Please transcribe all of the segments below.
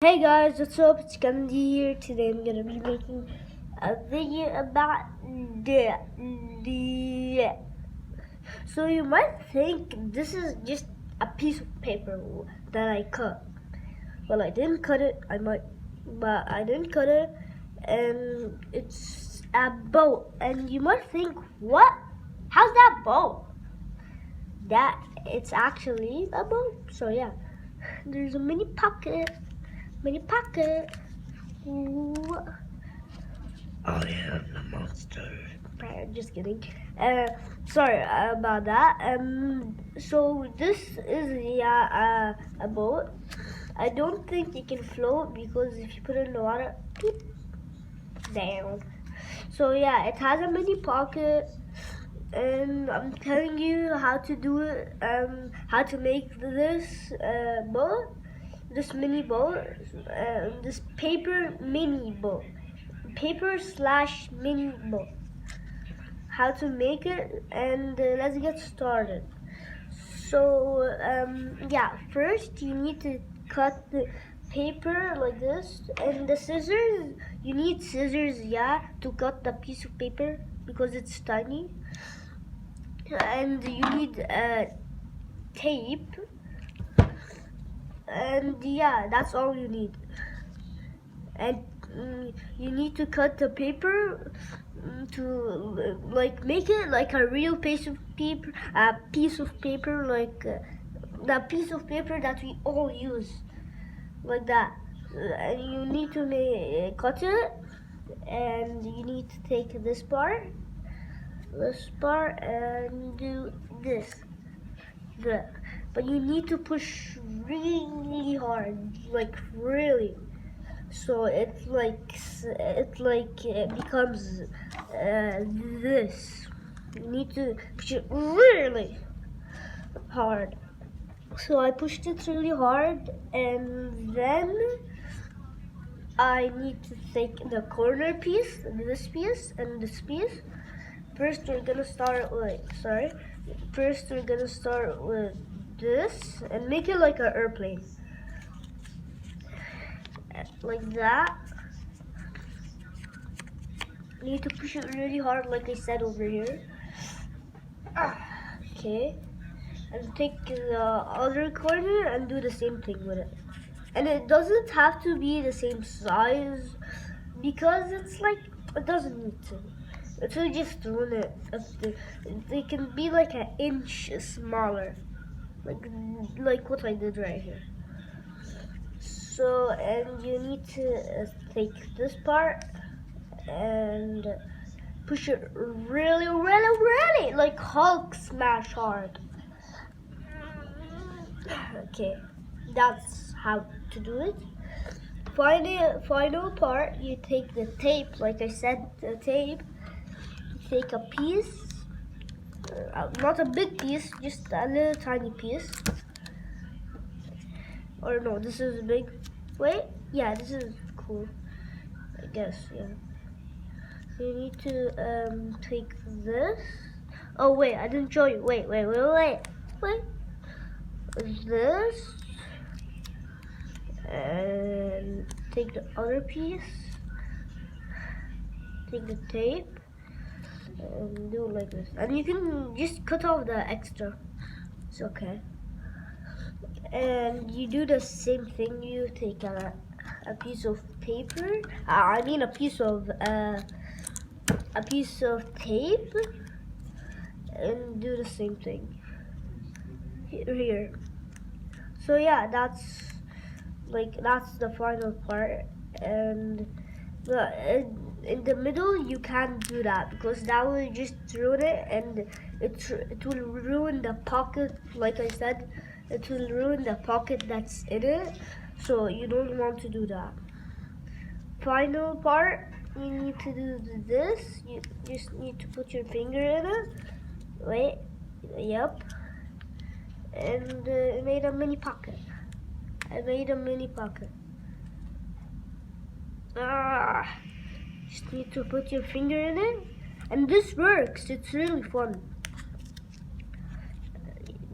Hey guys, what's up? It's Gandhi here. Today I'm gonna be making a video about the. So you might think this is just a piece of paper that I cut. Well, I didn't cut it. But I didn't cut it, and it's a boat. And you might think, what? How's that boat? That it's actually a boat. So yeah, there's a mini pocket. Mini pocket. Ooh. I am the monster. Just kidding. Sorry about that. So this is a boat. I don't think it can float because if you put it in the water, beep, down. So yeah, it has a mini pocket, and I'm telling you how to do it. How to make this boat. This mini boat, this paper mini boat, paper/mini boat. How to make it, and let's get started. So yeah, first you need to cut the paper like this, and the scissors. You need scissors, yeah, to cut the piece of paper because it's tiny, and you need tape. And yeah, that's all you need. And you need to cut the paper to like make it like a real piece of paper, like the piece of paper that we all use, like that. And you need to cut it, and you need to take this part, and do this. But you need to push really hard, like really. So it becomes this. You need to push it really hard. So I pushed it really hard, and then I need to take the corner piece, this piece, and this piece. First we're gonna start with this and make it like an airplane. Like that. You need to push it really hard like I said over here. Okay. And take the other corner and do the same thing with it. And it doesn't have to be the same size because it's like, it doesn't need to. It will just ruin it. They can be like an inch smaller, like what I did right here. So, and you need to take this part and push it really, really, really, like Hulk smash hard. Okay, that's how to do it. Final part, you take the tape, like I said, the tape. Take a piece, not a big piece, just a little tiny piece. Or no, this is big. Wait, yeah, this is cool. I guess, yeah. You need to take this. Oh wait, I didn't show you. Wait. This, and take the other piece. Take the tape and do like this. And you can just cut off the extra. It's okay. And you do the same thing. You take a piece of paper. I mean a piece of tape, and do the same thing here. So yeah, that's the final part. And in the middle you can't do that because that will just ruin it, and it will ruin the pocket. Like I said, it will ruin the pocket that's in it, so you don't want to do that. Final part, you need to do this. You just need to put your finger in it. Wait, yep. And it made a mini pocket. I made a mini pocket. Just need to put your finger in it, and this works. It's really fun.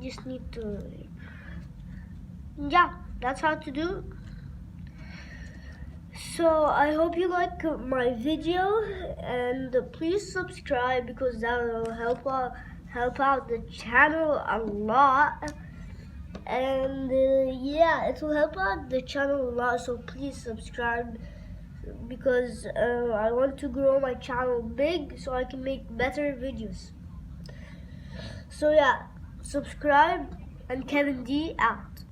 You just need to, yeah, that's how to do. So I hope you like my video, and please subscribe because that will help out the channel a lot. And yeah, it will help out the channel a lot. So please subscribe because I want to grow my channel big so I can make better videos. So yeah, subscribe, and Kevin D out.